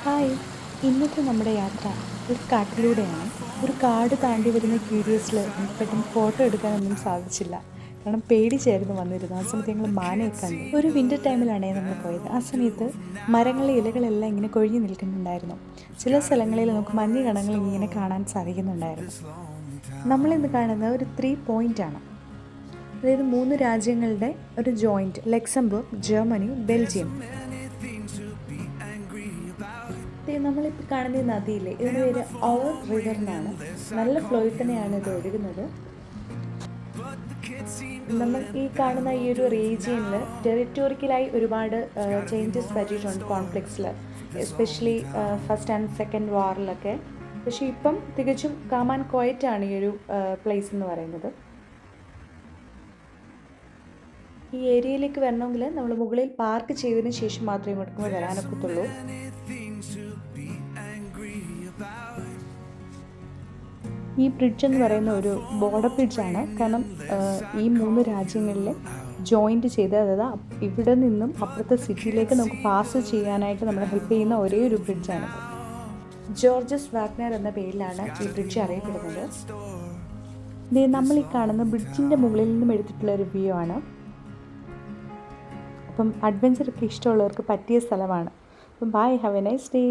Hi, ഇന്നത്തെ നമ്മുടെ യാത്ര ഒരു കാട്ടിലൂടെയാണ്. ഒരു കാട് താണ്ടി വരുന്ന ക്യൂരിയസിൽ എനിക്ക് പെട്ടെന്ന് ഫോട്ടോ എടുക്കാനൊന്നും സാധിച്ചില്ല. കാരണം പേടിച്ചായിരുന്നു വന്നിരുന്നത്. ആ സമയത്ത് ഞങ്ങൾ മാനയെ കണ്ടു. ഒരു വിൻ്റർ ടൈമിലാണ് നമ്മൾ പോയത്. ആ സമയത്ത് മരങ്ങളിലെ ഇലകളെല്ലാം ഇങ്ങനെ കൊഴിഞ്ഞു നിൽക്കുന്നുണ്ടായിരുന്നു. ചില സ്ഥലങ്ങളിൽ നമുക്ക് മഞ്ഞ് കണങ്ങൾ ഇങ്ങനെ കാണാൻ സാധിക്കുന്നുണ്ടായിരുന്നു. നമ്മളിന്ന് കാണുന്നത് ഒരു 3 പോയിൻ്റാണ്. അതായത് 3 രാജ്യങ്ങളുടെ ഒരു ജോയിൻറ്റ്: ലക്സംബർഗ്, ജർമ്മനി, ബെൽജിയം. നമ്മളിപ്പോൾ കാണുന്ന ഈ നദിയില്ലേ, ഇതിൻ്റെ പേര് അവർ റിവർ എന്നാണ്. നല്ല ഫ്ലോയിൽ തന്നെയാണ് ഇത് ഒഴുകുന്നത്. നമ്മൾ ഈ കാണുന്ന ഈ ഒരു റീജിയനിൽ ടെറിറ്റോറിക്കലായി ഒരുപാട് ചേഞ്ചസ് പറ്റിയിട്ടുണ്ട് കോൺഫ്ലിക്ട്സിൽ, എസ്പെഷ്യലി ഫസ്റ്റ് ആൻഡ് സെക്കൻഡ് വാറിലൊക്കെ. പക്ഷേ ഇപ്പം തികച്ചും കാം ആൻഡ് ക്വയറ്റാണ് ഈ ഒരു പ്ലേസ് എന്ന് പറയുന്നത്. ഈ ഏരിയയിലേക്ക് വരണമെങ്കിൽ നമ്മൾ മുകളിൽ പാർക്ക് ചെയ്തതിന് ശേഷം മാത്രമേ ഇങ്ങോട്ട് വരാനൊക്കത്തുള്ളൂ. ഈ ബ്രിഡ്ജ് എന്ന് പറയുന്ന ഒരു ബോർഡർ ബ്രിഡ്ജാണ്. കാരണം ഈ 3 രാജ്യങ്ങളിലെ ജോയിൻറ്റ് ചെയ്ത്, അതായത് ഇവിടെ നിന്നും അപ്പുറത്തെ സിറ്റിയിലേക്ക് നമുക്ക് പാസ് ചെയ്യാനായിട്ട് നമ്മളെ ഹെൽപ്പ് ചെയ്യുന്ന ഒരേ ഒരു ബ്രിഡ്ജാണ്. ജോർജസ് വാഗ്നർ എന്ന പേരിലാണ് ഈ ബ്രിഡ്ജ് അറിയപ്പെടുന്നത്. നമ്മൾ ഈ കാണുന്ന ബ്രിഡ്ജിൻ്റെ മുകളിൽ നിന്നും എടുത്തിട്ടുള്ള ഒരു വ്യൂ ആണ്. അപ്പം അഡ്വഞ്ചറൊക്കെ ഇഷ്ടമുള്ളവർക്ക് പറ്റിയ സ്ഥലമാണ്. അപ്പം bye, have a nice day.